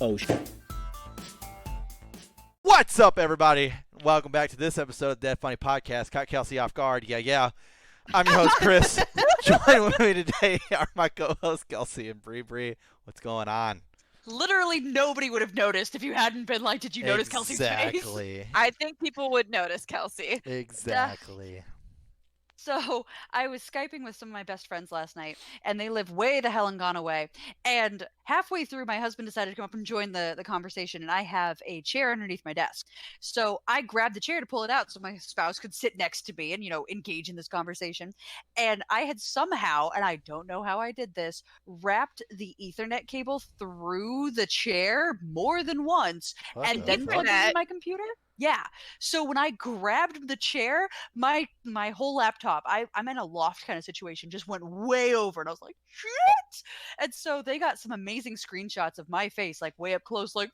Oh, shit. What's up, everybody? Welcome back to this episode of the Dead Funny Podcast. Caught Kelsey off guard. Yeah. I'm your host, Chris. Joining with me today are my co-hosts, Kelsey and Bree. What's going on? Literally nobody would have noticed if you hadn't been like, did you notice Kelsey's face? Exactly. I think people would notice, Kelsey. Exactly. So I was Skyping with some of my best friends last night, and they live way the hell and gone away. And halfway through, my husband decided to come up and join the conversation, and I have a chair underneath my desk. So I grabbed the chair to pull it out so my spouse could sit next to me and, engage in this conversation. And I had somehow, and I don't know how I did this, wrapped the Ethernet cable through the chair more than once, and then plugged it in my computer. Yeah. So when I grabbed the chair, my whole laptop, I'm in a loft kind of situation, just went way over, and I was like, shit! And so they got some amazing screenshots of my face, like way up close, like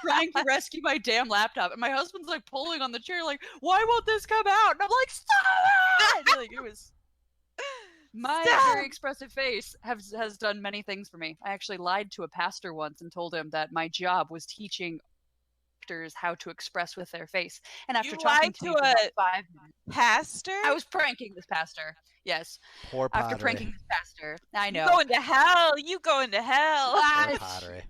trying to rescue my damn laptop. And my husband's like pulling on the chair, like, why won't this come out? And I'm like, stop it! Like, it was... My very expressive face has done many things for me. I actually lied to a pastor once and told him that my job was teaching actors how to express with their face. And after talking to me for about 5 minutes, pastor? I was pranking this pastor. Yes. Poor Padre. After pranking this pastor. I know. You going to hell. Poor Padre.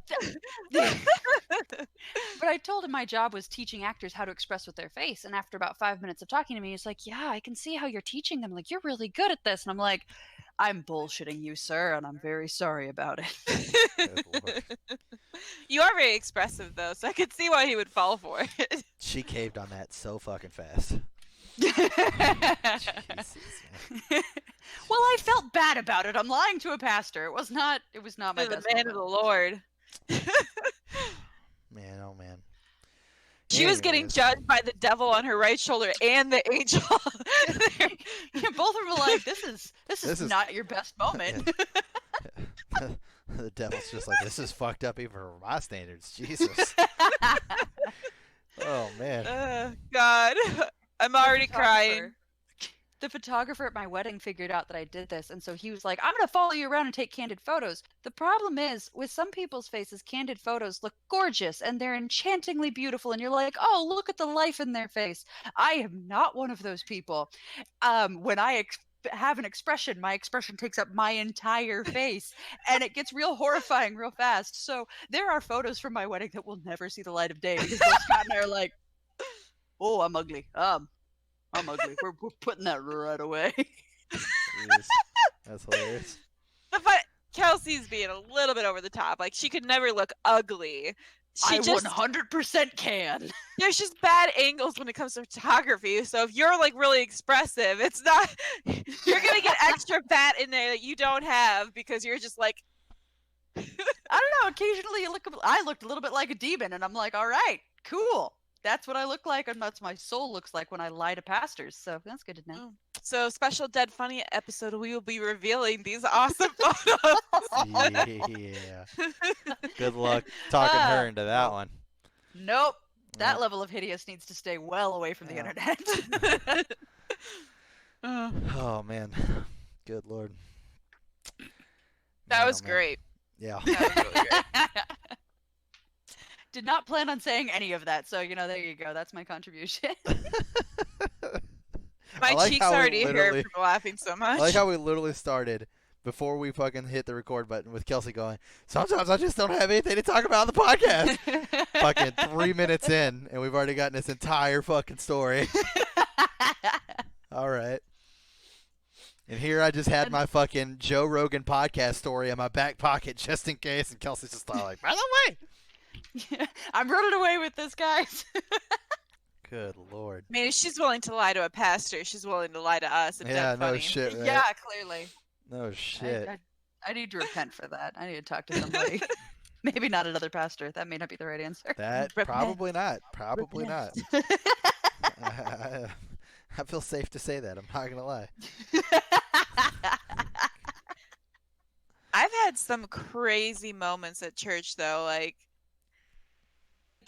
But I told him my job was teaching actors how to express with their face. And after about 5 minutes of talking to me, he's like, yeah, I can see how you're teaching them. Like, you're really good at this. And I'm like, I'm bullshitting you, sir, and I'm very sorry about it. You are very expressive, though, so I could see why he would fall for it. She caved on that so fucking fast. Jesus, well, I felt bad about it. I'm lying to a pastor. It was not my best. The man of the Lord. Man, oh man. She was getting judged by the devil on her right shoulder and the angel. Yeah, both of them were like, this is not your best moment. The devil's just like, this is fucked up even for my standards. Jesus. Oh man. God. I'm already crying. The photographer at my wedding figured out that I did this, and so he was like, I'm going to follow you around and take candid photos. The problem is, with some people's faces, candid photos look gorgeous, and they're enchantingly beautiful, and you're like, oh, look at the life in their face. I am not one of those people. When I have an expression, my expression takes up my entire face, and it gets real horrifying real fast. So there are photos from my wedding that will never see the light of day, because both Scott and I are like, oh, I'm ugly. I'm ugly. We're putting that right away. Jeez. That's hilarious. But Kelsey's being a little bit over the top. Like, she could never look ugly. I 100% can. There's just bad angles when it comes to photography. So if you're like really expressive, it's not. You're gonna get extra fat in there that you don't have because you're just like. I don't know. Occasionally, I looked a little bit like a demon, and I'm like, all right, cool. That's what I look like, and that's what my soul looks like when I lie to pastors. So that's good to know. So, special Dead Funny episode, we will be revealing these awesome photos. Yeah. Good luck talking her into that one. Nope. That level of hideous needs to stay well away from the internet. Oh, man. Good Lord. That was great. Yeah. That was really great. Did not plan on saying any of that, so there you go. That's my contribution. My cheeks already hurt from laughing so much. I like how we literally started before we fucking hit the record button with Kelsey going, sometimes I just don't have anything to talk about on the podcast. Fucking 3 minutes in, and we've already gotten this entire fucking story. All right. And here I just had my fucking Joe Rogan podcast story in my back pocket just in case, and Kelsey's just like, by the way. Yeah, I'm running away with this, guys. Good Lord. I mean, if she's willing to lie to a pastor, she's willing to lie to us. And yeah, no funny. shit, right? Yeah, clearly. No shit. I need to repent for that. I need to talk to somebody. Maybe not another pastor. That may not be the right answer. That probably not. Probably not. I feel safe to say that. I'm not gonna lie. I've had some crazy moments at church, though. Like,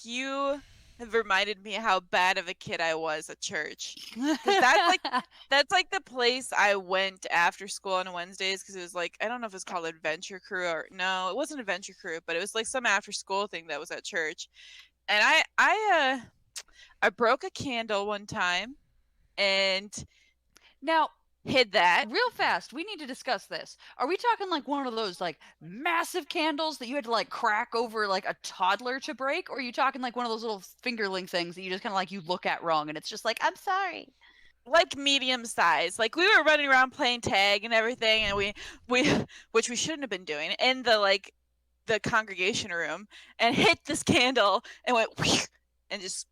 you have reminded me how bad of a kid I was at church. That's like the place I went after school on Wednesdays, because it was like, I don't know if it's called Adventure Crew or no, it wasn't Adventure Crew, but it was like some after school thing that was at church. And I broke a candle one time and Now, hid that. real fast, we need to discuss this. Are we talking like one of those like massive candles that you had to like crack over like a toddler to break? Or are you talking like one of those little fingerling things that you just kind of like you look at wrong and it's just like, I'm sorry? Like medium size. Like we were running around playing tag and everything, and we which we shouldn't have been doing, in the congregation room, and hit this candle and went and just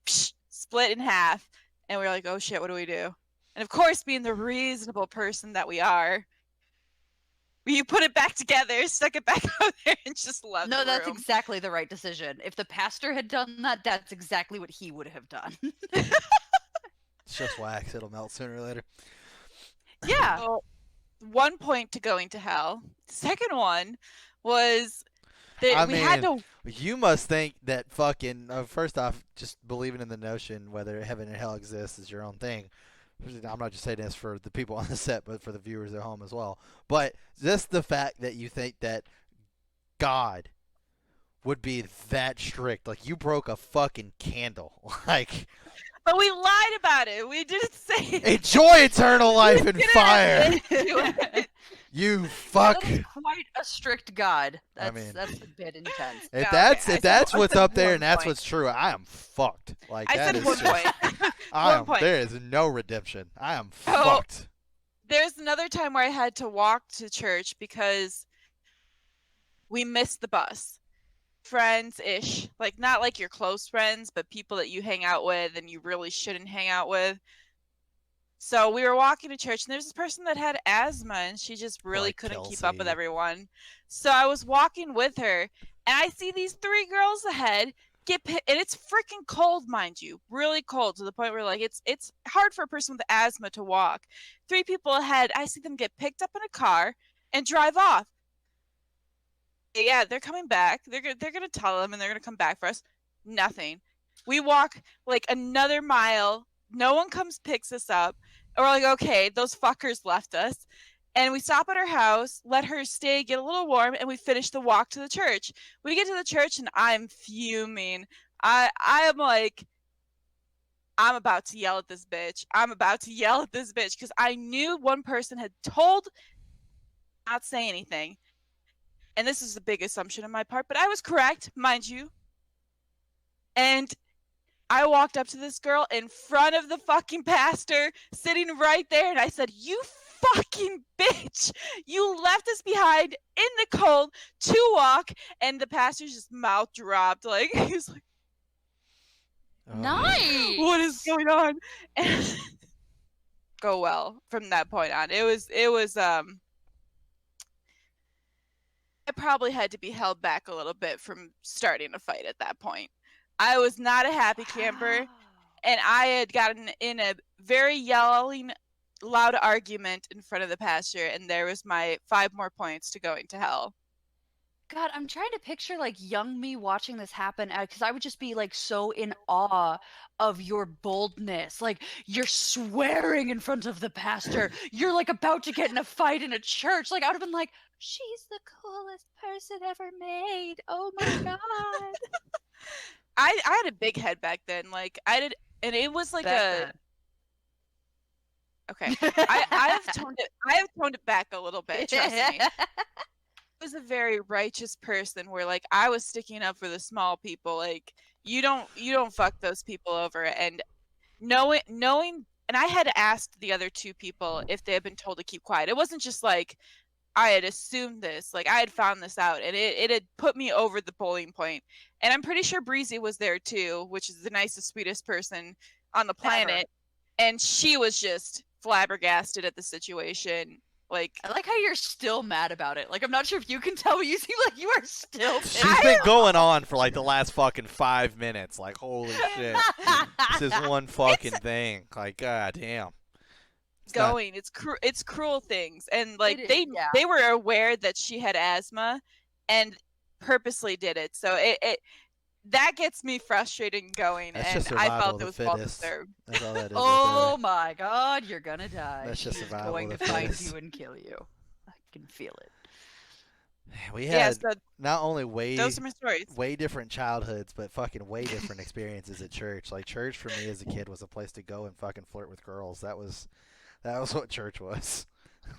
split in half. And we were like, oh shit, what do we do? And of course, being the reasonable person that we are, we put it back together, stuck it back out there, and just left No, the that's room. exactly the right decision. If the pastor had done that, that's exactly what he would have done. It's just wax. It'll melt sooner or later. Yeah. Well, 1 point to going to hell. Second one was that we had to. You must think that fucking. First off, just believing in the notion whether heaven and hell exists is your own thing. I'm not just saying this for the people on the set, but for the viewers at home as well. But just the fact that you think that God would be that strict, like you broke a fucking candle, like. But we lied about it. We didn't say it. Enjoy eternal life in fire. You fuck. That is quite a strict God. I That's mean- that's a bit intense. If Yeah, that's okay. if that's what's up there 1 and that's point. what's true, I am fucked. Like I that said is 1 just- point. I 1 am. point. There is no redemption. I am Oh. fucked. There's another time where I had to walk to church because we missed the bus. Friends-ish. Like, not like your close friends, but people that you hang out with and you really shouldn't hang out with. So we were walking to church, and there's this person that had asthma, and she just really Like couldn't keep up with Kelsey. everyone. So I was walking with her, and I see these 3 girls ahead get and it's freaking cold, mind you, really cold, to the point where like it's hard for a person with asthma to walk. 3 people ahead, I see them get picked up in a car and drive off. Yeah, they're coming back. They're gonna tell them, and they're gonna come back for us. Nothing. We walk like another mile. No one comes picks us up. And we're like, okay, those fuckers left us. And we stop at her house, let her stay, get a little warm, and we finish the walk to the church. We get to the church, and I'm fuming. I am like, I'm about to yell at this bitch. I'm about to yell at this bitch, because I knew one person had told not say anything. And this is a big assumption on my part, but I was correct, mind you. And I walked up to this girl in front of the fucking pastor, sitting right there, and I said, you fucking bitch! You left us behind in the cold to walk. And the pastor's just mouth dropped, like, he was like, Oh. Nice. what is going on? And go well from that point on. It was I probably had to be held back a little bit from starting a fight at that point. I was not a happy camper, and I had gotten in a very yelling, loud argument in front of the pastor, and there was my 5 more points to going to hell. God, I'm trying to picture like young me watching this happen because I would just be like so in awe of your boldness. Like you're swearing in front of the pastor. You're like about to get in a fight in a church. Like I would have been like, she's the coolest person ever made. Oh my God. I had a big head back then. Like I did, and it was like Back okay. I have toned it back a little bit. Trust me. then. I was a very righteous person where like I was sticking up for the small people. Like you don't fuck those people over. And knowing and I had asked the other 2 people if they had been told to keep quiet. It wasn't just like I had assumed this. Like I had found this out, and it had put me over the boiling point. And I'm pretty sure Breezy was there too, which is the nicest, sweetest person on the planet. And she was just flabbergasted at the situation. Like I like how you're still mad about it. Like I'm not sure if you can tell, but you seem like you are still pissed. She's been going on for like the last fucking 5 minutes. Like holy shit, this is one fucking thing. Like god damn. It's not- going. It's cruel things, and like It is, yeah. they were aware that she had asthma, and purposely did it. So that gets me frustrated and going, That's and just I survival felt of it the was well fittest. deserved. That's all that is. Oh right my God, you're gonna die. That's just She's survival going of to the find fittest. you and kill you. I can feel it. there. We Yeah, had so not only way those are my stories. different childhoods, but fucking way different experiences at church. Like church for me as a kid was a place to go and fucking flirt with girls. That was what church was.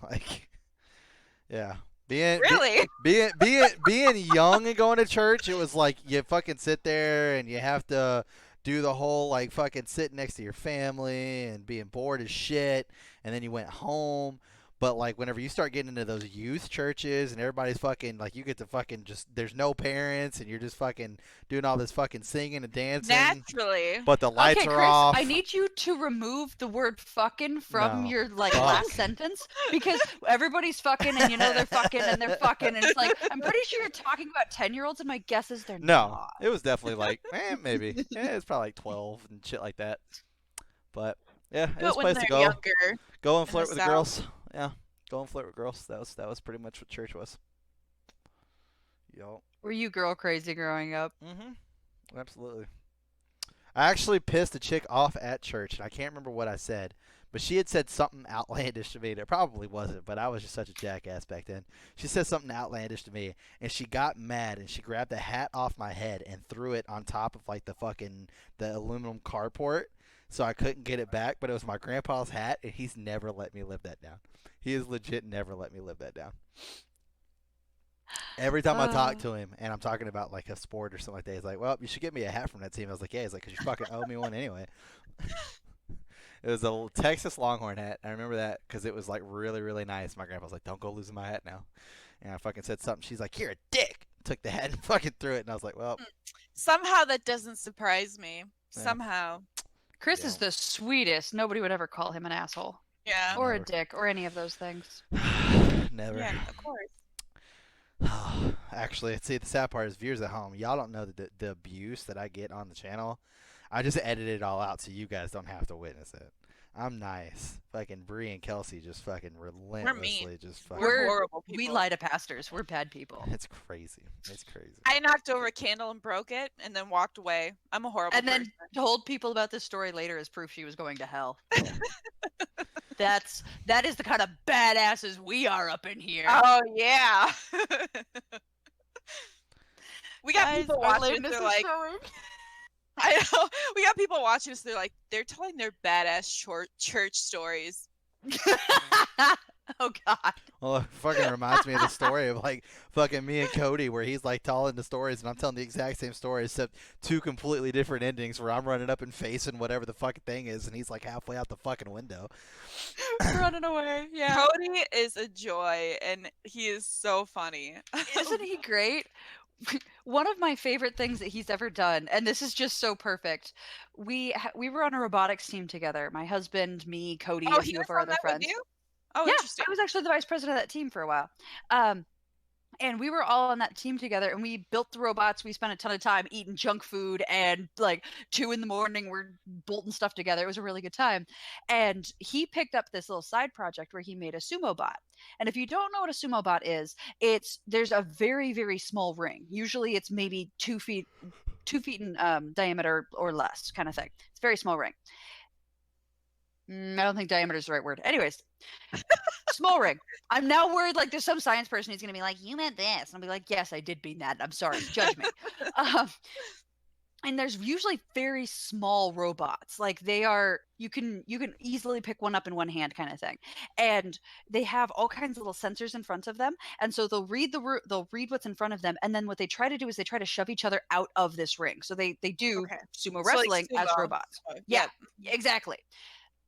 Like, yeah, Really? being young and going to church, it was like you fucking sit there and you have to do the whole like fucking sitting next to your family and being bored as shit, and then you went home. But like whenever you start getting into those youth churches and everybody's fucking like you get to fucking just there's no parents and you're just fucking doing all this fucking singing and dancing, Naturally. but the lights Okay, are Chris, off. I need you to remove the word fucking from No. your like Fuck. last sentence because everybody's fucking and you know they're fucking and they're fucking and it's like I'm pretty sure you're talking about 10-year-olds and my guess is they're No, not. it was definitely like maybe it's probably like 12 and shit like that. But yeah, it was But a when place they're to go. younger, Go and in the flirt with the South. girls. Yeah, go and flirt with girls. That was pretty much what church was. Yo. Were you girl crazy growing up? Absolutely. I actually pissed a chick off at church, and I can't remember what I said, but she had said something outlandish to me. It probably wasn't, but I was just such a jackass back then. She said something outlandish to me, and she got mad, and she grabbed the hat off my head and threw it on top of like the aluminum carport, so I couldn't get it back. But it was my grandpa's hat, and he's never let me live that down. He has legit never let me live that down. Every time I talk to him, and I'm talking about like a sport or something like that, he's like, "Well, you should get me a hat from that team." I was like, "Yeah." He's like, "Cause you fucking owe me one anyway." It was a Texas Longhorn hat. I remember that because it was like really, really nice. My grandpa was like, "Don't go losing my hat now," and I fucking said something. She's like, "You're a dick." Took the hat and fucking threw it, and I was like, "Well." Somehow that doesn't surprise me. Somehow. Chris Yeah. is the sweetest. Nobody would ever call him an asshole Yeah. or Never. a dick or any of those things. Never. Yeah, of course. Actually, see, the sad part is viewers at home. Y'all don't know the abuse that I get on the channel. I just edited it all out so you guys don't have to witness it. I'm nice. Fucking Bree and Kelsey just fucking relentlessly just fucking. We're horrible people. We lie to pastors. We're bad people. It's crazy. It's crazy. I knocked over a candle and broke it and then walked away. I'm a horrible And then person. told people about this story later as proof she was going to hell. That is the kind of badasses we are up in here. Oh yeah. We got Guys, people our watching. lameness They're is like, showing. I know. We got people watching us. They're like, they're telling their badass short church stories. Oh God. Well, it fucking reminds me of the story of like fucking me and Cody, where he's like telling the stories, and I'm telling the exact same story, except two completely different endings. Where I'm running up and facing whatever the fucking thing is, and he's like halfway out the fucking window. Running away. Yeah. Cody is a joy, and he is so funny. Isn't he great? One of my favorite things that he's ever done, and this is just so perfect. We were on a robotics team together. My husband, me, Cody, a he few was of our on other that with friends. you? Oh, Yeah, interesting. I was actually the vice president of that team for a while. And we were all on that team together, and we built the robots. We spent a ton of time eating junk food, and like 2 in the morning, we're bolting stuff together. It was a really good time. And he picked up this little side project where he made a sumo bot. And if you don't know what a sumo bot is, there's a very, very small ring. Usually, it's maybe 2 feet in diameter or less, kind of thing. It's a very small ring. I don't think diameter is the right word. Anyways, small ring. I'm now worried like there's some science person who's going to be like, you meant this. And I'll be like, yes, I did mean that. I'm sorry. Judge me. And there's usually very small robots. Like you can easily pick one up in one hand kind of thing. And they have all kinds of little sensors in front of them. And so they'll read what's in front of them. And then what they try to do is they try to shove each other out of this ring. So they do sumo wrestling as robots. Yeah, exactly.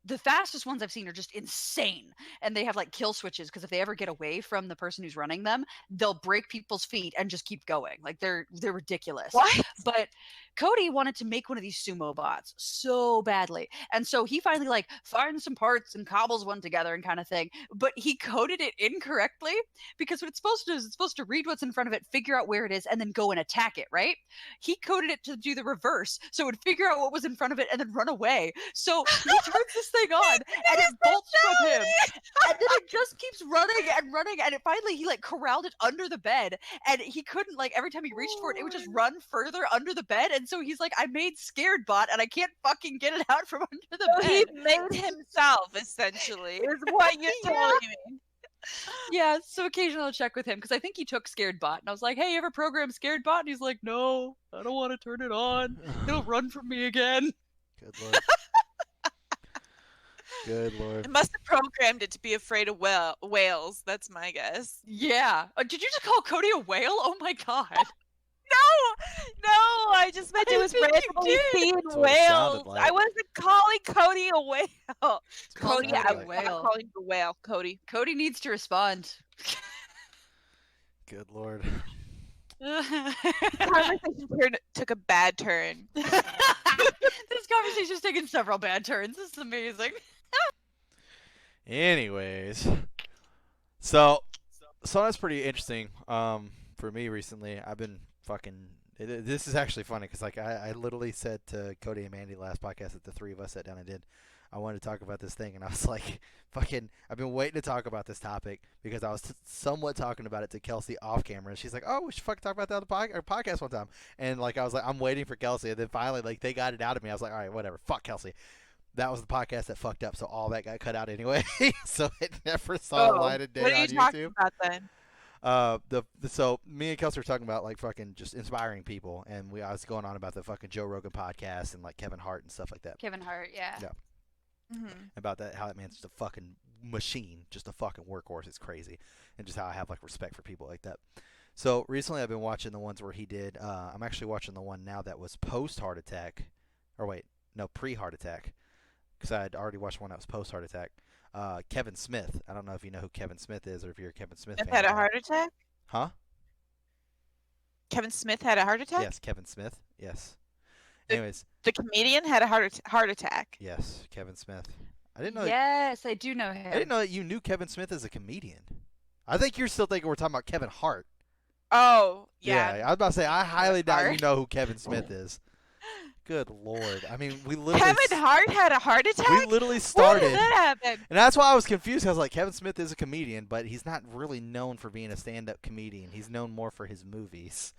The fastest ones I've seen are just insane. And they have like kill switches because if they ever get away from the person who's running them, they'll break people's feet and just keep going. Like they're ridiculous. What? But Cody wanted to make one of these sumo bots so badly. And so he finally like finds some parts and cobbles one together and kind of thing. But he coded it incorrectly because what it's supposed to do is it's supposed to read what's in front of it, figure out where it is, and then go and attack it, right? He coded it to do the reverse. So it would figure out what was in front of it and then run away. So he turns this thing on, and it bolts from him, and then it just keeps running and running, and finally he like corralled it under the bed, and he couldn't like every time he reached for it, it would just run further under the bed, and so he's like, I made Scared Bot, and I can't fucking get it out from under the So he bed. made himself, essentially, is what you're telling me. Yeah, so occasionally I'll check with him because I think he took Scared Bot, and I was like, "Hey, you ever program Scared Bot?" And he's like, "No, I don't want to turn it on. It'll run from me again." Good lord. Good I lord. must have programmed it to be afraid of whales. That's my guess. Yeah. Did you just call Cody a whale? Oh my god. No, I just meant I it was think you randomly did. seeing That's what it sounded whales. like. I wasn't calling Cody a whale. Called Cody, Cody I a was whale. not calling you a whale, Cody. Cody needs to respond. Good lord. Conversation took a bad turn. This conversation's taken several bad turns. This is amazing. Anyways, so that's pretty interesting. For me recently, I've been fucking. This is actually funny because like I literally said to Cody and Mandy last podcast that the three of us sat down and did. I wanted to talk about this thing, and I was like, fucking. I've been waiting to talk about this topic because I was somewhat talking about it to Kelsey off camera, and she's like, "Oh, we should fucking talk about that on the podcast one time." And like I was like, I'm waiting for Kelsey, and then finally like they got it out of me. I was like, all right, whatever, fuck Kelsey. That was the podcast that fucked up, so all that got cut out anyway. So it never saw the light of day what are on you YouTube. talking about then? So me and Kelsey were talking about like fucking just inspiring people, and I was going on about the fucking Joe Rogan podcast and like Kevin Hart and stuff like that. Kevin Hart, yeah. Yeah. About that, how that man's just a fucking machine, just a fucking workhorse. It's crazy, and just how I have like respect for people like that. So recently, I've been watching the ones where he did. I'm actually watching the one now that was post heart attack, or wait, no, pre heart attack, because I had already watched one that was post heart attack. Kevin Smith. I don't know if you know who Kevin Smith is, or if you're a Kevin Smith fan. Had a heart attack? Huh? Kevin Smith had a heart attack? Yes, Kevin Smith. Yes. Anyways, The comedian had a heart attack. yes, Kevin Smith. I didn't know. Yes, I do know him. I didn't know that you knew Kevin Smith as a comedian. I think you're still thinking we're talking about Kevin Hart. Oh, yeah. I was about to say I highly doubt you Hart? know who Kevin Smith is. Good lord! I mean, we literally Kevin Hart had a heart attack? we literally When started, did that happen? and that's why I was confused. I was like, Kevin Smith is a comedian, but he's not really known for being a stand-up comedian. He's known more for his movies.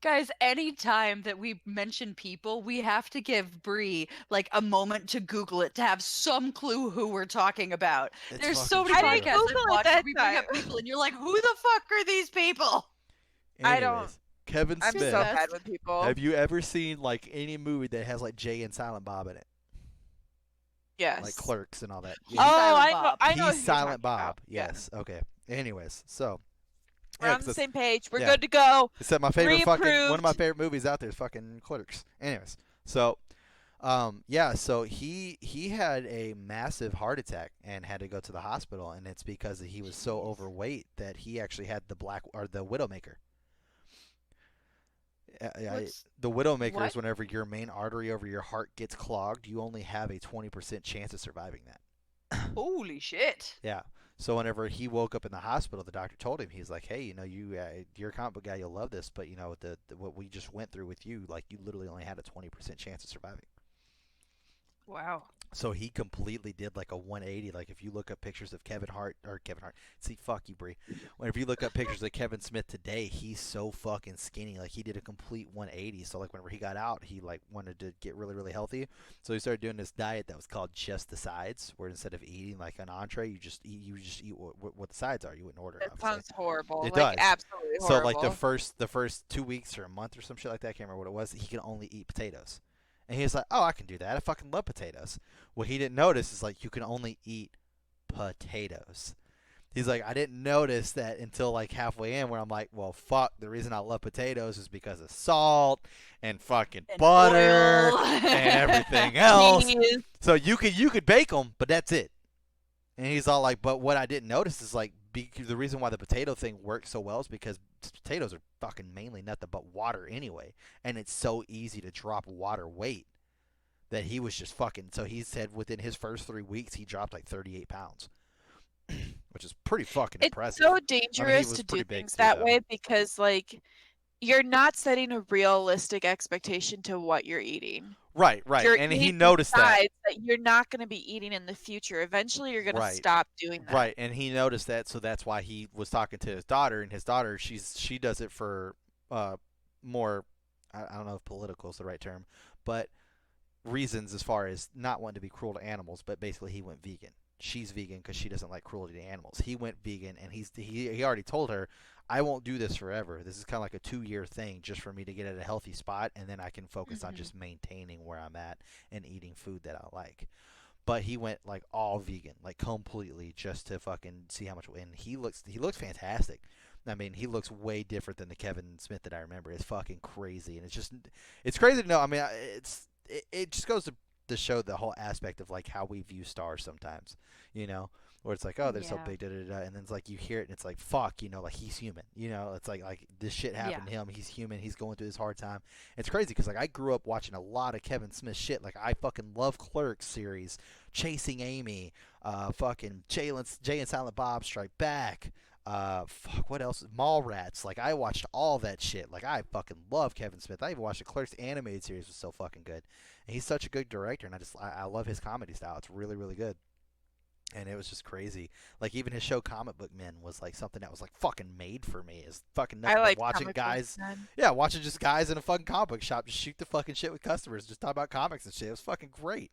Guys, anytime that we mention people, we have to give Bree like a moment to Google it to have some clue who we're talking about. It's There's so fucking many true. podcasts Google I've it watched where that we bring up time. people and you're like, who the fuck are these people? I don't- Anyways, Kevin I'm Smith. so bad with people. Have you ever seen like any movie that has like Jay and Silent Bob in it, Yes. like Clerks and all that? He's Yeah, Oh, Silent I know. Bob. I know. who he's you're Silent talking Bob. about. Yeah. Yes. Okay. Anyways, so We're yeah, on 'cause the that's- same page. We're yeah. good to go. Except my favorite fucking one of my Re-approved. favorite movies out there is fucking Clerks. Anyways, so yeah, so he had a massive heart attack and had to go to the hospital, and it's because he was so overweight that he actually had the widowmaker. What's- The widowmaker what? is whenever your main artery over your heart gets clogged, you only have a 20% chance of surviving that. Holy shit. Yeah. So whenever he woke up in the hospital, the doctor told him, he's like, "Hey, you're a comic book guy, you'll love this, but what we just went through with you, like you literally only had a 20% chance of surviving." Wow. So he completely did like a 180. Like if you look up pictures of Kevin Hart, see, fuck you, Bree. Whenever you look up pictures of Kevin Smith today, he's so fucking skinny. Like he did a complete 180. So like whenever he got out, he like wanted to get really, really healthy. So he started doing this diet that was called just the sides, where instead of eating like an entree, you just eat what the sides are. You wouldn't order. That obviously. sounds horrible. It like, does. absolutely So horrible. like the first 2 weeks or a month or some shit like that, I can't remember what it was. He could only eat potatoes, and he was like, "Oh, I can do that. I fucking love potatoes." What he didn't notice is like you can only eat potatoes. He's like, I didn't notice that until like halfway in, where I'm like, well, fuck. The reason I love potatoes is because of salt and fucking And butter oil. and everything else. Cheese. So you could bake them, but that's it. And he's all like, but what I didn't notice is like the reason why the potato thing works so well is because potatoes are fucking mainly nothing but water anyway, and it's so easy to drop water weight that he was just fucking. So he said within his first 3 weeks he dropped like 38 pounds, which is pretty fucking It's impressive. so dangerous was to do pretty big things too, that though. way because, like, you're not setting a realistic expectation to what you're eating. Right, You're and he eating noticed that. sides that you're not going to be eating in the future. Eventually, you're going to Right. stop doing that. Right, and he noticed that, so that's why he was talking to his daughter, and his daughter, she does it for uh more, I don't know if political is the right term, but reasons as far as not wanting to be cruel to animals, but basically he went vegan. She's vegan because she doesn't like cruelty to animals. He went vegan, and he already told her, I won't do this forever. This is kind of like a 2-year thing just for me to get at a healthy spot, and then I can focus on just maintaining where I'm at and eating food that I like. But he went like all vegan, like completely, just to fucking see how much. And he looks fantastic. I mean, he looks way different than the Kevin Smith that I remember. It's fucking crazy, and it's crazy to know. I mean, it just goes to show the whole aspect of like how we view stars sometimes, you know, where it's like, oh, they're so Yeah. big, da da da, and then it's like you hear it and it's like, fuck, you know, like he's human, you know, it's like this shit happened to him. He's human. He's going through this hard time. It's crazy because like I grew up watching a lot of Kevin Smith shit. Like I fucking love Clerks series, Chasing Amy, fucking Jay and Silent Bob Strike Back. Fuck, what else? Mallrats. Like I watched all that shit. Like I fucking love Kevin Smith. I even watched the Clerks animated series. Was so fucking good. And he's such a good director, and I love his comedy style. It's really really good. And it was just crazy. Like even his show Comic Book Men was like something that was like fucking made for me. It's fucking I nothing but like watching comic guys. books, man. Yeah, watching just guys in a fucking comic book shop just shoot the fucking shit with customers, just talk about comics and shit. It was fucking great.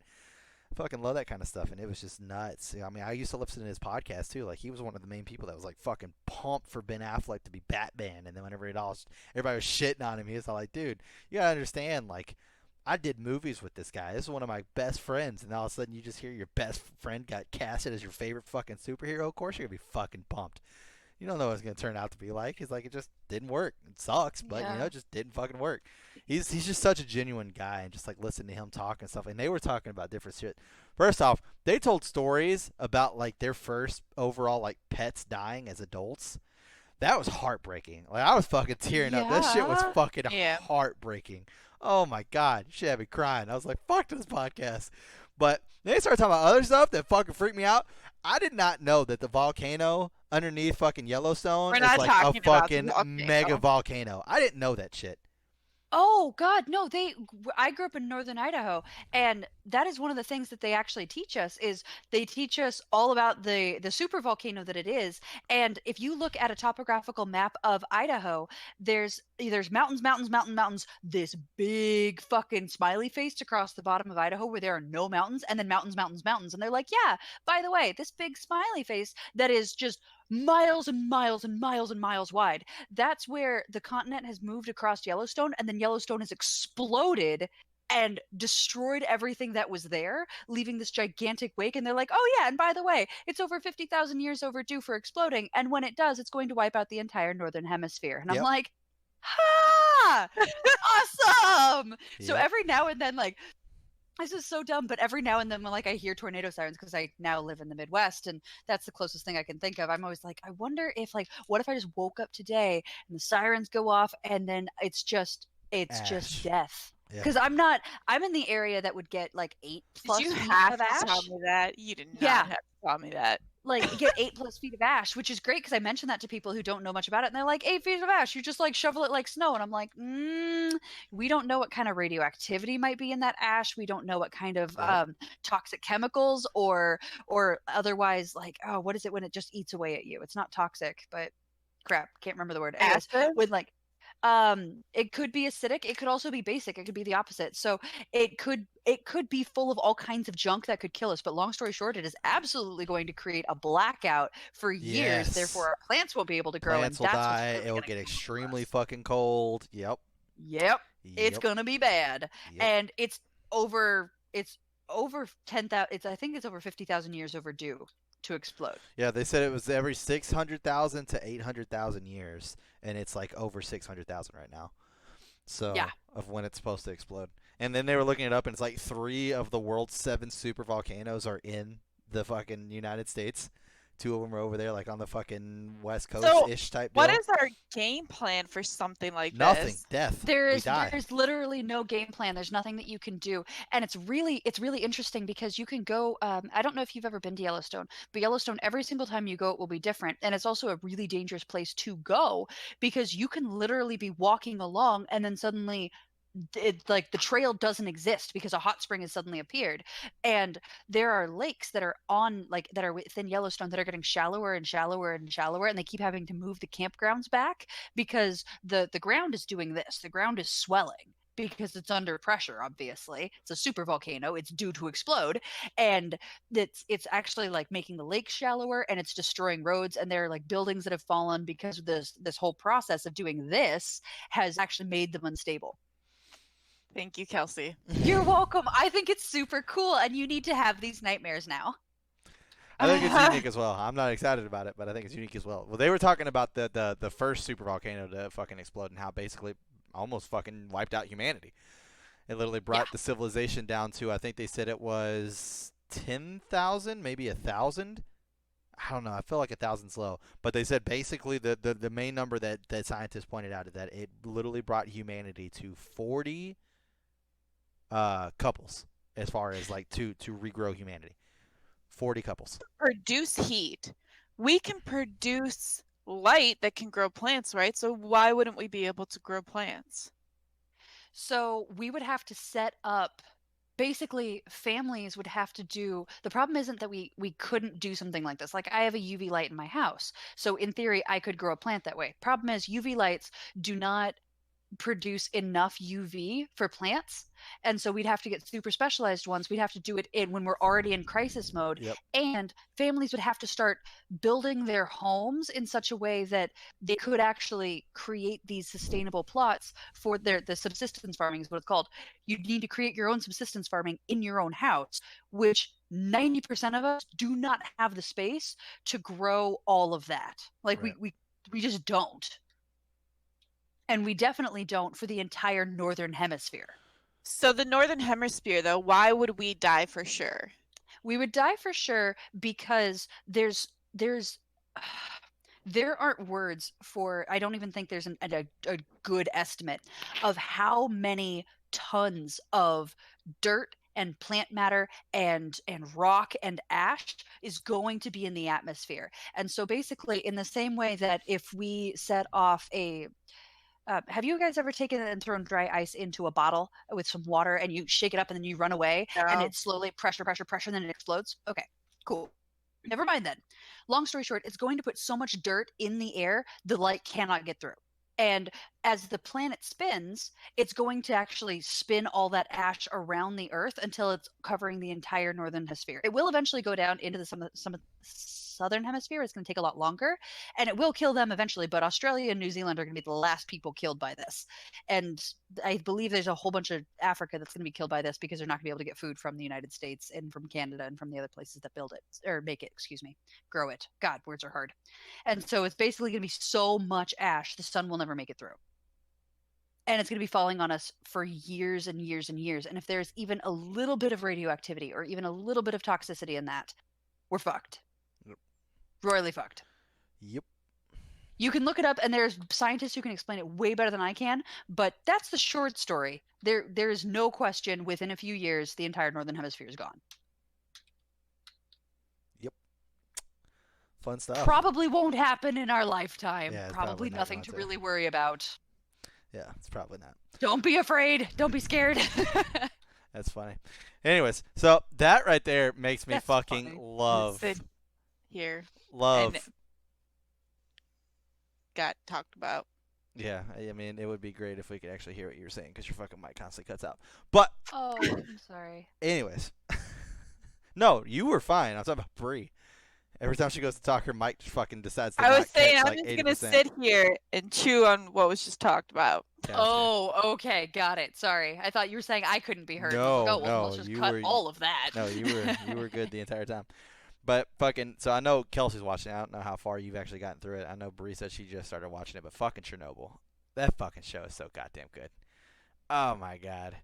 Fucking love that kind of stuff, and it was just nuts. I mean, I used to listen to his podcast too. Like he was one of the main people that was like fucking pumped for Ben Affleck to be Batman, and then whenever everybody was shitting on him, he was all like, "Dude, you gotta understand, like." I did movies with this guy. This is one of my best friends, and all of a sudden you just hear your best friend got casted as your favorite fucking superhero. Of course you're gonna be fucking pumped. You don't know what it's gonna turn out to be like. He's like, it just didn't work. It sucks, but you know, it just didn't fucking work. He's just such a genuine guy, and just like listening to him talk and stuff. And they were talking about different shit. First off, they told stories about like their first overall like pets dying as adults. That was heartbreaking. Like I was fucking tearing up. That shit was Yeah. fucking Yeah. heartbreaking. Oh my god, she had me crying. I was like, fuck this podcast. But they started talking about other stuff that fucking freaked me out. I did not know that the volcano underneath fucking Yellowstone We're is not like a talking about the fucking volcano. mega volcano. I didn't know that shit. Oh God, no! I grew up in northern Idaho, and that is one of the things that they actually teach us. Is they teach us all about the super volcano that it is. And if you look at a topographical map of Idaho, there's mountains, mountains, mountains. This big fucking smiley face across the bottom of Idaho where there are no mountains, and then mountains, mountains, mountains. And they're like, yeah, by the way, this big smiley face that is just miles and miles and miles and miles wide, that's where the continent has moved across Yellowstone, and then Yellowstone has exploded and destroyed everything that was there, leaving this gigantic wake. And they're like, oh yeah, and by the way, it's over 50,000 years overdue for exploding, and when it does, it's going to wipe out the entire northern hemisphere. And I'm Yep. like, ha, awesome. So Yep. every now and then, like, this is so dumb, but every now and then when like I hear tornado sirens, because I now live in the Midwest and that's the closest thing I can think of, I'm always like, I wonder if like, what if I just woke up today and the sirens go off and then it's just Ash. death. Yeah. Because I'm in the area that would get like 8 plus Did you feet have of to ash. tell me that? You did not Yeah. have to tell me that. Like get 8 plus feet of ash, which is great because I mention that to people who don't know much about it, and they're like, 8 feet of ash, you just like shovel it like snow, and I'm like, we don't know what kind of radioactivity might be in that ash. We don't know what kind of Yep. toxic chemicals or otherwise, like, oh, what is it when it just eats away at you? It's not toxic, but crap, can't remember the word. Anyways, Acid? with like it could be acidic, it could also be basic, it could be the opposite. So it could be full of all kinds of junk that could kill us, but long story short, it is absolutely going to create a blackout for years. Yes. Therefore our plants won't be able to grow. Plants and will that's what's die. really It will gonna get kill us. extremely fucking cold. Yep. Yep. It's Yep. gonna be bad. Yep. And it's over 10,000, I think it's over 50,000 years overdue to explode. Yeah, they said it was every 600,000 to 800,000 years, and it's like over 600,000 right now. So Yeah. of when it's supposed to explode. And then they were looking it up, and it's like 3 of the world's 7 super volcanoes are in the fucking United States. 2 of them are over there, like on the fucking West Coast-ish type deal. What is our game plan for something like Nothing. this? Death. There's we die. there's literally no game plan. There's nothing that you can do, and it's really interesting because you can go. I don't know if you've ever been to Yellowstone, but Yellowstone, every single time you go, it will be different, and it's also a really dangerous place to go because you can literally be walking along and then suddenly like the trail doesn't exist because a hot spring has suddenly appeared, and there are lakes that are on like that are within Yellowstone that are getting shallower and shallower and shallower, and they keep having to move the campgrounds back because the ground is doing this. The ground is swelling because it's under pressure. Obviously, it's a super volcano. It's due to explode, and it's actually like making the lakes shallower, and it's destroying roads, and there are like buildings that have fallen because of this whole process of doing this has actually made them unstable. Thank you, Kelsey. You're welcome. I think it's super cool, and you need to have these nightmares now. I think it's unique as well. I'm not excited about it, but I think it's unique as well. Well, they were talking about the first super volcano to fucking explode and how basically almost fucking wiped out humanity. It literally brought the civilization down to, I think they said it was 10,000, maybe 1,000. I don't know. I feel like 1,000's low, but they said basically the main number that scientists pointed out is that it literally brought humanity to 40 couples as far as like to regrow humanity. 40 couples. Produce heat. We can produce light that can grow plants, right? So why wouldn't we be able to grow plants? So we would have to set up. Basically, families would have to do. The problem isn't that we couldn't do something like this. Like I have a UV light in my house, so in theory, I could grow a plant that way. Problem is, UV lights do not produce enough UV for plants, and so we'd have to get super specialized ones. We'd have to do it when we're already in crisis mode. Yep. And families would have to start building their homes in such a way that they could actually create these sustainable plots for the subsistence farming is what it's called. You need to create your own subsistence farming in your own house, which 90% of us do not have the space to grow all of that. Like Right. we just don't. And we definitely don't for the entire northern hemisphere. So the northern hemisphere, though, why would we die for sure? We would die for sure because there aren't words for. I don't even think there's a good estimate of how many tons of dirt and plant matter and rock and ash is going to be in the atmosphere. And so basically, in the same way that if we set off a have you guys ever taken and thrown dry ice into a bottle with some water and you shake it up and then you run away and No. it slowly pressure, and then it explodes? Okay, cool. Never mind then. Long story short, it's going to put so much dirt in the air, the light cannot get through. And as the planet spins, it's going to actually spin all that ash around the Earth until it's covering the entire northern hemisphere. It will eventually go down into some southern hemisphere. It's going to take a lot longer, and it will kill them eventually. But Australia and New Zealand are going to be the last people killed by this. And I believe there's a whole bunch of Africa that's going to be killed by this because they're not going to be able to get food from the United States and from Canada and from the other places that build it or make it, grow it. God, words are hard. And so it's basically going to be so much ash, the sun will never make it through. And it's going to be falling on us for years and years and years. And if there's even a little bit of radioactivity or even a little bit of toxicity in that, we're fucked. Yep. Royally fucked. Yep. You can look it up, and there's scientists who can explain it way better than I can, but that's the short story. There is no question within a few years the entire northern hemisphere is gone. Yep. Fun stuff. Probably won't happen in our lifetime. Yeah, it's probably not nothing going to to. really worry about. Yeah, it's probably not. Don't be afraid. Don't be scared. That's funny. Anyways, so that right there makes me That's fucking funny. love Sit here love. and got talked about. Yeah, I mean, it would be great if we could actually hear what you were saying because your fucking mic constantly cuts out. But Oh, I'm sorry. anyways, no, you were fine. I'm talking about Bree. Every time she goes to talk, her mic just fucking decides to I not was saying catch, I'm like, just gonna 80%. sit here and chew on what was just talked about. Gotcha. Oh, okay, got it. Sorry, I thought you were saying I couldn't be heard. No, oh, well, no, let's just you cut were- all of that. No, you were good the entire time. But fucking, so I know Kelsey's watching it. I don't know how far you've actually gotten through it. I know Bree said she just started watching it, but fucking Chernobyl. That fucking show is so goddamn good. Oh my god.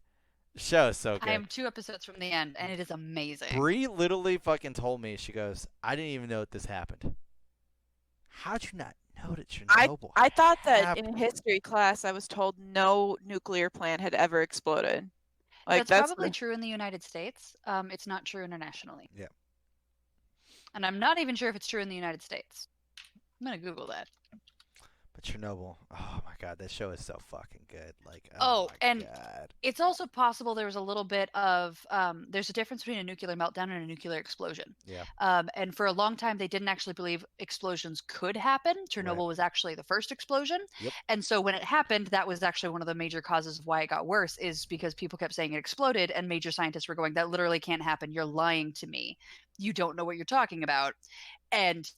The show is so good. I am 2 episodes from the end, and it is amazing. Bree literally fucking told me, she goes, I didn't even know that this happened. How'd you not know that Chernobyl I thought that happened? in history class I was told no nuclear plant had ever exploded. Like That's probably true in the United States. It's not true internationally. Yeah. And I'm not even sure if it's true in the United States. I'm gonna Google that. But Chernobyl, oh my god, that show is so fucking good. Like, Oh, my and god. it's also possible there was a little bit of there's a difference between a nuclear meltdown and a nuclear explosion. Yeah. And for a long time, they didn't actually believe explosions could happen. Chernobyl was actually the first explosion. Yep. And so when it happened, that was actually one of the major causes of why it got worse, is because people kept saying it exploded, and major scientists were going, that literally can't happen. You're lying to me. You don't know what you're talking about. And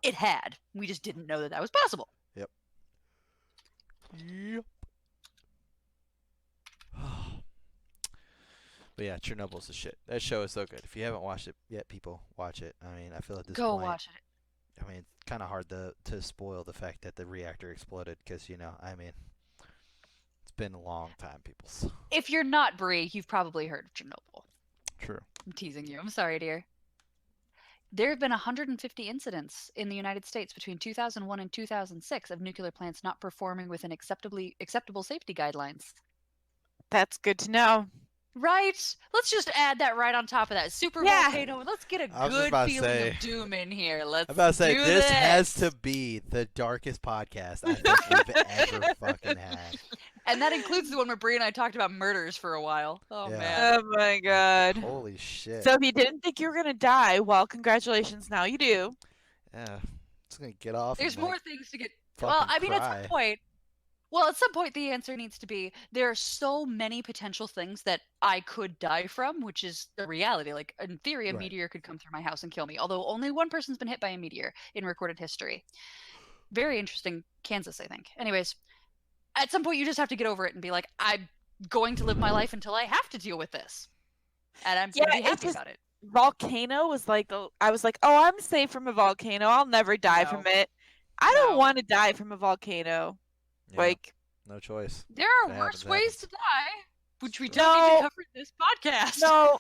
it had. We just didn't know that that was possible. Yep. But yeah, Chernobyl's the shit. That show is so good. If you haven't watched it yet, people, watch it. I mean, I feel at this Go point, watch it. I mean, it's kind of hard to spoil the fact that the reactor exploded because, I mean, it's been a long time, peoples. If you're not Bree, you've probably heard of Chernobyl. True. I'm teasing you. I'm sorry, dear. There have been 150 incidents in the United States between 2001 and 2006 of nuclear plants not performing within acceptable safety guidelines. That's good to know. Right? Let's just add that right on top of that. Super volcano, and let's get a I was just good about to feeling say- of doom in here. Let's I'm about to say, do this has to be the darkest podcast I think we've ever fucking had. And that includes the one where Bree and I talked about murders for a while. Oh, Yeah. man. Oh my god. Holy shit. So if you didn't think you were gonna die, well, congratulations, now you do. Yeah. Just gonna get off. There's and, more like, things to get... fucking Well, I mean, at cry. some point... Well, at some point, the answer needs to be, there are so many potential things that I could die from, which is the reality. Like, in theory, a Right. meteor could come through my house and kill me, although only one person's been hit by a meteor in recorded history. Very interesting. Kansas, I think. Anyways, at some point, you just have to get over it and be like, I'm going to live my life until I have to deal with this. And I'm going to be it's happy just- about it. Volcano was like, I was like, oh, I'm safe from a volcano. I'll never die from it. I don't No. want to die from a volcano. Yeah, Like, no choice. There are That worse happens, ways happens. to die, which we True. don't need No. to cover in this podcast. no,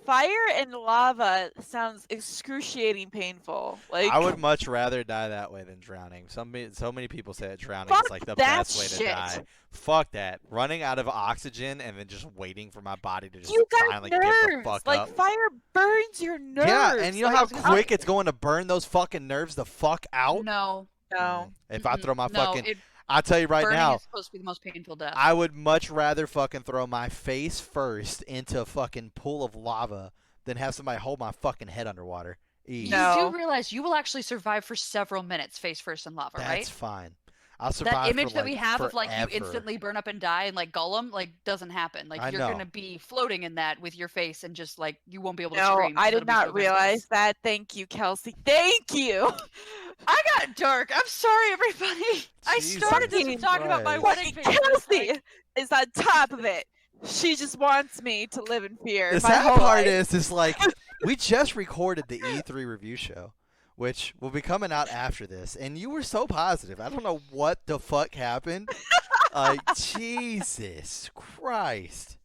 fire and lava sounds excruciating painful. Like, I would much rather die that way than drowning. So many people say that drowning Fuck is like the that best way to shit. die. Fuck that. Running out of oxygen and then just waiting for my body to just you got finally give the nerves. fuck Like, up. fire burns your nerves. Yeah, and you know Like, how I was quick it's going to burn those fucking nerves the fuck out? No. No. If I throw my No, fucking... it- I'll tell you right burning now, is supposed to be the most painful death. I would much rather fucking throw my face first into a fucking pool of lava than have somebody hold my fucking head underwater. You No. do realize you will actually survive for several minutes face first in lava, That's right? fine. I'll survive That image for, that we have of like you forever. instantly burn up and die and like Gollum like doesn't happen. Like I you're know. gonna be floating in that with your face and just like you won't be able to No, scream. I 'cause did it'll be not so realize viscous. that. Thank you, Kelsey. Thank you. I got dark. I'm sorry, everybody. I Jesus started this Christ. talking about my Christ. wedding pictures. Kelsey like- is on top of it. She just wants me to live in fear. The my sad whole part life. is like we just recorded the E3 review show, which will be coming out after this, and you were so positive. I don't know what the fuck happened. Like Jesus Christ.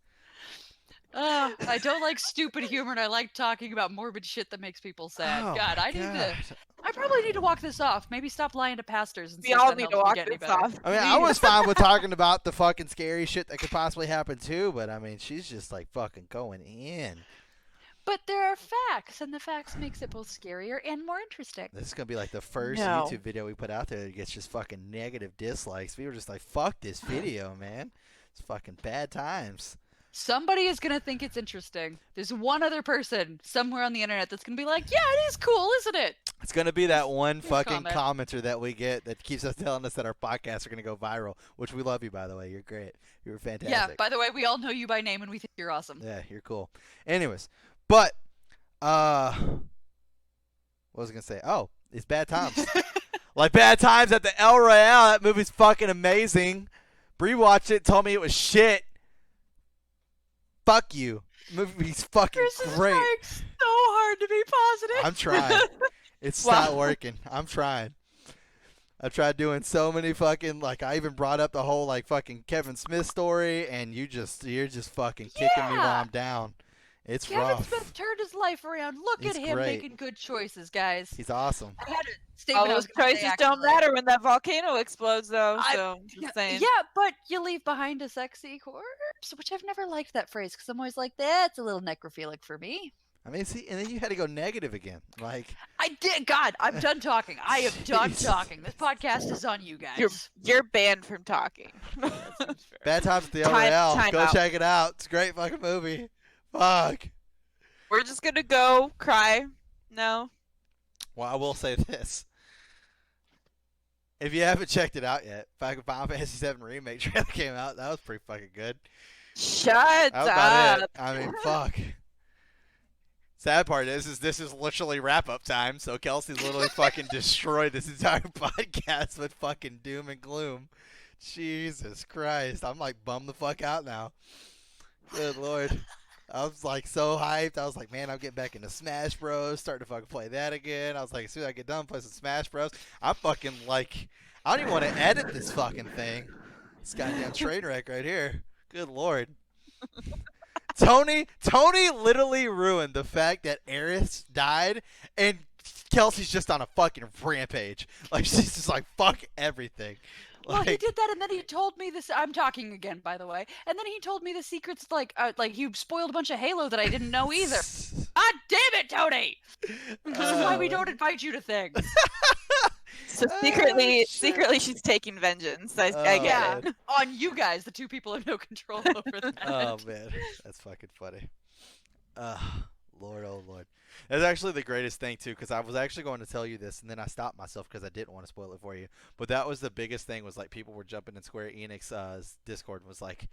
I don't like stupid humor, and I like talking about morbid shit that makes people sad. Oh God, my I need to. God. I probably need to walk this off. Maybe stop lying to pastors and We see if all that need helps to me walk get any this better. off. I mean, I was fine with talking about the fucking scary shit that could possibly happen too, but I mean, she's just like fucking going in. But there are facts, and the facts makes it both scarier and more interesting. This is gonna be like the first No. YouTube video we put out there that gets just fucking negative dislikes. We were just like, fuck this video, man. It's fucking bad times. Somebody is gonna think it's interesting. There's one other person somewhere on the internet that's gonna be like, "Yeah, it is cool, isn't it?" It's gonna be that one Here's fucking comment. commenter that we get that keeps us telling us that our podcasts are gonna go viral, which we love you, by the way. You're great. You're fantastic. Yeah. By the way, we all know you by name, and we think you're awesome. Yeah, you're cool. Anyways, but what was I gonna say? Oh, it's Bad Times. Like Bad Times at the El Royale. That movie's fucking amazing. Bree watched it, told me it was shit. Fuck you. Movie's fucking Chris is great. trying so hard to be positive. I'm trying. It's not working. I'm trying. I've tried doing so many fucking, like, I even brought up the whole like fucking Kevin Smith story, and you're just fucking kicking me while Yeah. I'm down. It's Kevin rough. Smith turned his life around. Look He's at him great. making good choices, guys. He's awesome. I had a All statement I those was gonna say, choices don't actually. matter when that volcano explodes, though. I- So, just saying. Yeah, but you leave behind a sexy corpse, which I've never liked that phrase because I'm always like, that's a little necrophilic for me. I mean, see, and then you had to go negative again. Like, I did. God, I'm done talking. I am done Jesus. talking. This podcast is on you guys. You're banned from talking. That seems fair. Bad Times at the El Time Royale. Go out. check it out. It's a great fucking movie. Fuck. We're just gonna go cry. No. Well, I will say this. If you haven't checked it out yet, fucking Final Fantasy VII Remake trailer came out. That was pretty fucking good. Shut That was about up. it. I mean, fuck. Sad part is this is literally wrap-up time, so Kelsey's literally fucking destroyed this entire podcast with fucking doom and gloom. Jesus Christ. I'm like bummed the fuck out now. Good Lord. I was like so hyped. I was like, man, I'm getting back into Smash Bros. Starting to fucking play that again. I was like, as soon as I get done playing some Smash Bros, I'm fucking like, I don't even want to edit this fucking thing. This goddamn train wreck right here. Good Lord. Tony literally ruined the fact that Aerith died, and Kelsey's just on a fucking rampage. Like, she's just like, fuck everything. Well, he Like, did that, and then he told me this. I'm talking again, by the way. And then he told me the secrets, like he spoiled a bunch of Halo that I didn't know either. God damn it, Tony! This is why we don't invite you to things. So Oh, secretly she's taking vengeance. I Oh, get Yeah, it. man. on you guys, the two people have no control over that. Oh man, that's fucking funny. Lord, oh Lord, that's actually the greatest thing too. Because I was actually going to tell you this, and then I stopped myself because I didn't want to spoil it for you. But that was the biggest thing. Was like people were jumping in Square Enix Discord and was like,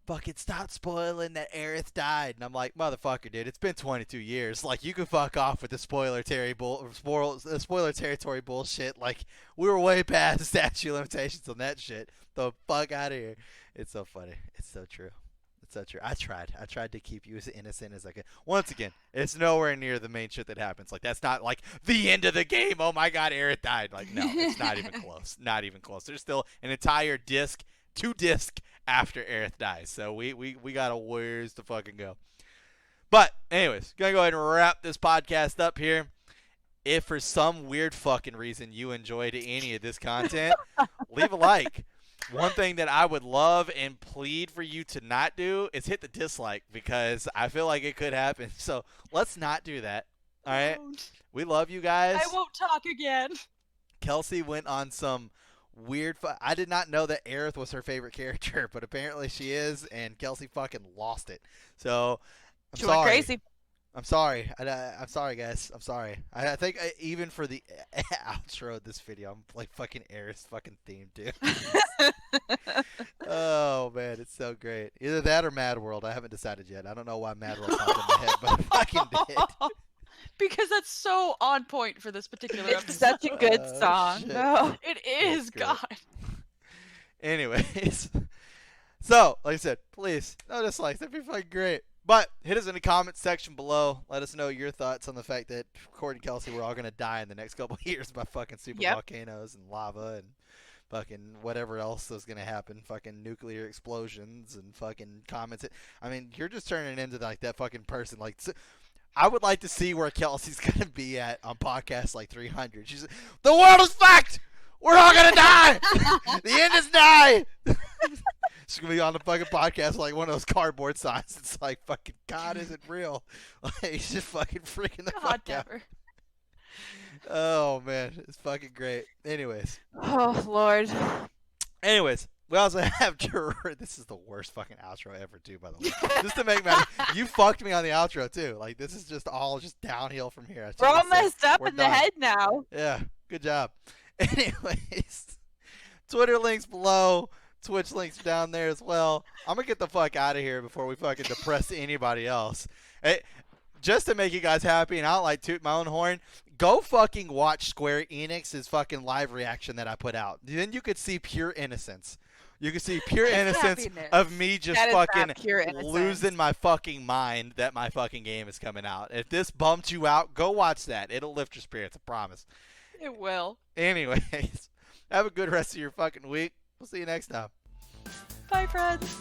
"Fucking stop spoiling that Aerith died." And I'm like, "Motherfucker, dude, it's been 22 years. Like, you can fuck off with the spoiler territory bullshit. Like, we were way past the statute of limitations on that shit. The fuck out of here." It's so funny. It's so true. It's so true. I tried to keep you as innocent as I could. Once again, it's nowhere near the main shit that happens. Like, that's not like the end of the game. Oh my god, Aerith died. Like, no, it's not even close. Not even close. There's still an entire two disc after Aerith dies. So we got a ways to fucking go. But anyways, gonna go ahead and wrap this podcast up here. If for some weird fucking reason you enjoyed any of this content, leave a like. One thing that I would love and plead for you to not do is hit the dislike, because I feel like it could happen. So let's not do that. All right? We love you guys. I won't talk again. Kelsey went on some weird I did not know that Aerith was her favorite character, but apparently she is, and Kelsey fucking lost it. So I'm She went sorry. crazy. I'm sorry. I'm sorry, guys. I'm sorry. I think even for the outro of this video, I'm like fucking Aerith's fucking theme, dude. Oh man, it's so great. Either that or Mad World. I haven't decided yet. I don't know why Mad World popped in my head, but I fucking did. Because that's so on point for this particular It's episode. such a good Oh, song. shit. No. It is, great. God. Anyways, so like I said, please no dislikes. That'd be fucking great. But hit us in the comments section below. Let us know your thoughts on the fact that Courtney and Kelsey we're all gonna die in the next couple of years by fucking super Yep. volcanoes and lava and fucking whatever else is gonna happen. Fucking nuclear explosions and fucking comments. I mean, you're just turning into like that fucking person. Like, I would like to see where Kelsey's gonna be at on podcast like 300. She's like, the world is fucked. We're all gonna die. The end is nigh. She's gonna be on the fucking podcast like one of those cardboard signs. It's like fucking God isn't real. Like, he's just fucking freaking the God, fuck out. never. Oh man, it's fucking great. Anyways, Oh Lord. we also have this is the worst fucking outro ever too, by the way. Just to make matter, you fucked me on the outro too. Like, this is just all just downhill from here. I We're all should've said, messed up we're in the done. head now. Yeah, good job. Anyways, Twitter links below. Twitch links down there as well. I'm gonna get the fuck out of here before we fucking depress anybody else. Just to make you guys happy, and I don't like toot my own horn, go fucking watch Square Enix's fucking live reaction that I put out. Then you could see pure innocence. You can see pure innocence Happiness. of me just That is not fucking pure innocence. losing my fucking mind that my fucking game is coming out. If this bumped you out, go watch that. It'll lift your spirits, I promise. It will. Anyways, have a good rest of your fucking week. We'll see you next time. Bye, friends.